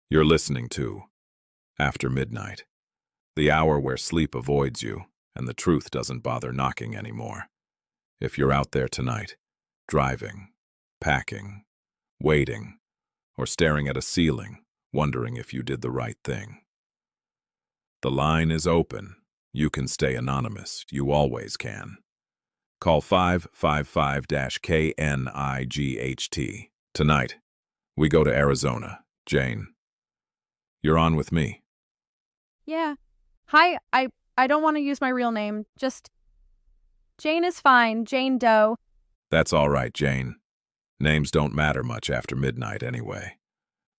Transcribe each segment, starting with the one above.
You're listening to After Midnight, the hour where sleep avoids you and the truth doesn't bother knocking anymore. If you're out there tonight, driving, packing, waiting, or staring at a ceiling, wondering if you did the right thing, the line is open. You can stay anonymous. You always can. Call 555-KNIGHT. Tonight, we go to Arizona. Jane, you're on with me. Yeah. Hi, I don't want to use my real name. Just Jane is fine. Jane Doe. That's all right, Jane. Names don't matter much after midnight anyway.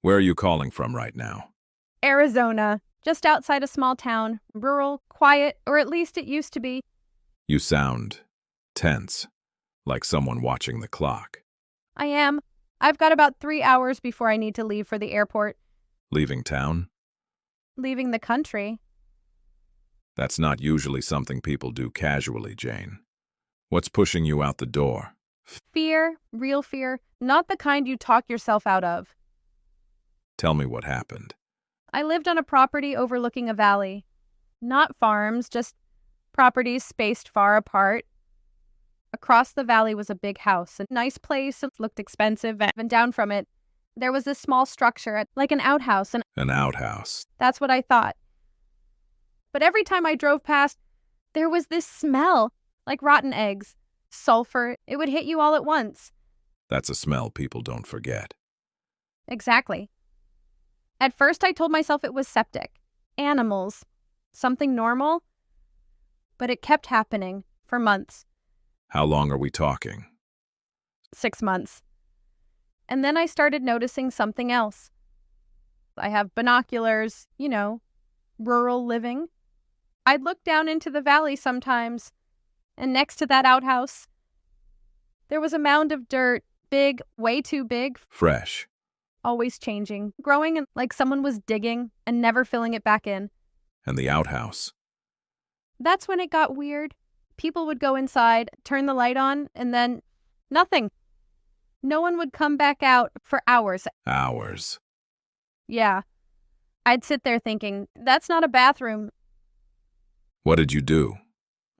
Where are you calling from right now? Arizona. Just outside a small town. Rural, quiet, or at least it used to be. You sound tense, like someone watching the clock. I am. I've got about 3 hours before I need to leave for the airport. Leaving town? Leaving the country. That's not usually something people do casually, Jane. What's pushing you out the door? Fear, real fear, not the kind you talk yourself out of. Tell me what happened. I lived on a property overlooking a valley. Not farms, just properties spaced far apart. Across the valley was a big house, a nice place. It looked expensive, and down from it, there was this small structure, like an outhouse. And An outhouse. that's what I thought. But every time I drove past, there was this smell, like rotten eggs, sulfur. It would hit you all at once. That's a smell people don't forget. Exactly. At first, I told myself it was septic, animals, something normal. But it kept happening for months. How long are we talking? 6 months. And then I started noticing something else. I have binoculars, rural living. I'd look down into the valley sometimes, and next to that outhouse, there was a mound of dirt, big, way too big, Fresh. always changing, growing like someone was digging and never filling it back in. And the outhouse. That's when it got weird. People would go inside, turn the light on, and then nothing. No one would come back out for hours. Hours. Yeah. I'd sit there thinking, that's not a bathroom. What did you do?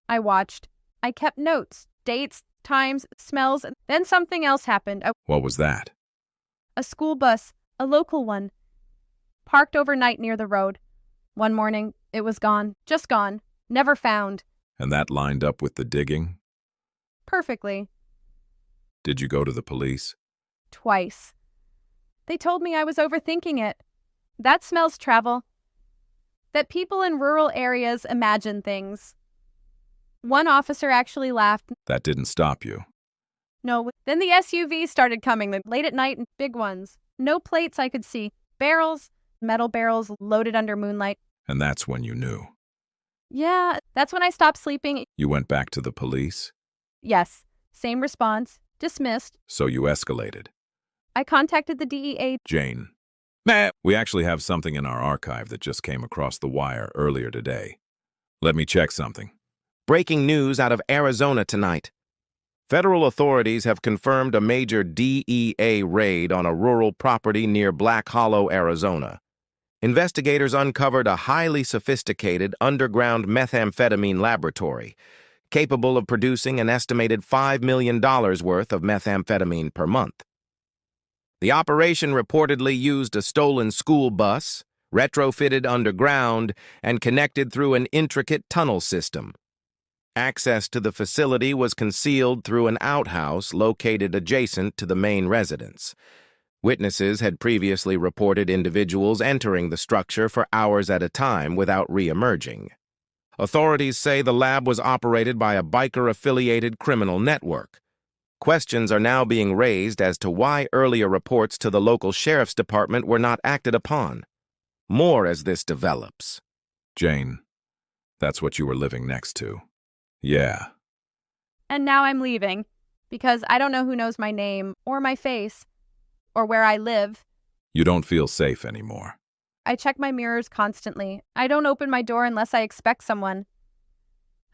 I watched. I kept notes, dates, times, smells. Then something else happened. What was that? A school bus, a local one, parked overnight near the road. One morning, it was gone. Just gone. Never found. And that lined up with the digging? Perfectly. Did you go to the police? Twice. They told me I was overthinking it. That smells travel. That people in rural areas imagine things. One officer actually laughed. That didn't stop you. No, then the SUVs started coming, late at night and big ones. No plates I could see. Barrels, metal barrels loaded under moonlight. And that's when you knew. Yeah, that's when I stopped sleeping. You went back to the police? Yes, same response. Dismissed. So you escalated. I contacted the DEA. Jane. Meh. We actually have something in our archive that just came across the wire earlier today. Let me check something. Breaking news out of Arizona tonight. Federal authorities have confirmed a major DEA raid on a rural property near Black Hollow, Arizona. Investigators uncovered a highly sophisticated underground methamphetamine laboratory, capable of producing an estimated $5 million worth of methamphetamine per month. The operation reportedly used a stolen school bus, retrofitted underground, and connected through an intricate tunnel system. Access to the facility was concealed through an outhouse located adjacent to the main residence. Witnesses had previously reported individuals entering the structure for hours at a time without re-emerging. Authorities say the lab was operated by a biker-affiliated criminal network. Questions are now being raised as to why earlier reports to the local sheriff's department were not acted upon. More as this develops. Jane, that's what you were living next to. Yeah. And now I'm leaving because I don't know who knows my name or my face or where I live. You don't feel safe anymore. I check my mirrors constantly. I don't open my door unless I expect someone.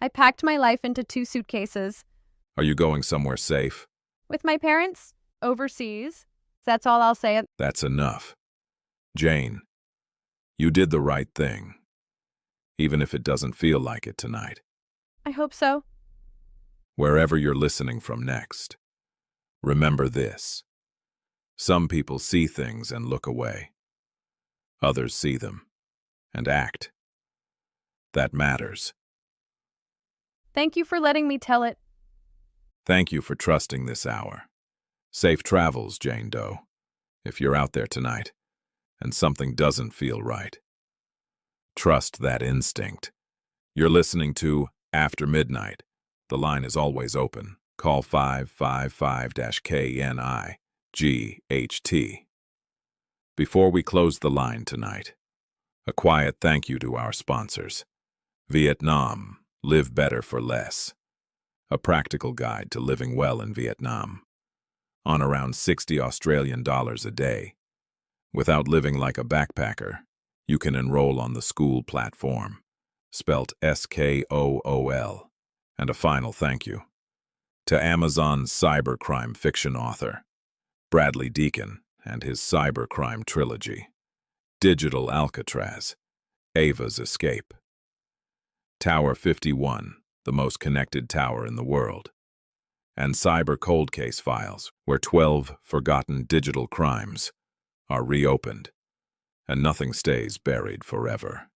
I packed my life into 2 suitcases. Are you going somewhere safe? With my parents, overseas. That's all I'll say. That's enough. Jane, you did the right thing, even if it doesn't feel like it tonight. I hope so. Wherever you're listening from next, remember this. Some people see things and look away. Others see them and act. That matters. Thank you for letting me tell it. Thank you for trusting this hour. Safe travels, Jane Doe, if you're out there tonight and something doesn't feel right. Trust that instinct. You're listening to After Midnight. The line is always open. Call 555-KNIGHT. Before we close the line tonight, a quiet thank you to our sponsors. Vietnam, Live Better for Less. A practical guide to living well in Vietnam. On around 60 Australian dollars a day. Without living like a backpacker, you can enroll on the school platform, spelt SKOOL. And a final thank you to Amazon's cybercrime fiction author, Bradley Deacon, and his cybercrime trilogy, Digital Alcatraz, Ava's Escape. Tower 51, the most connected tower in the world, and Cyber Cold Case Files, where 12 forgotten digital crimes are reopened, and nothing stays buried forever.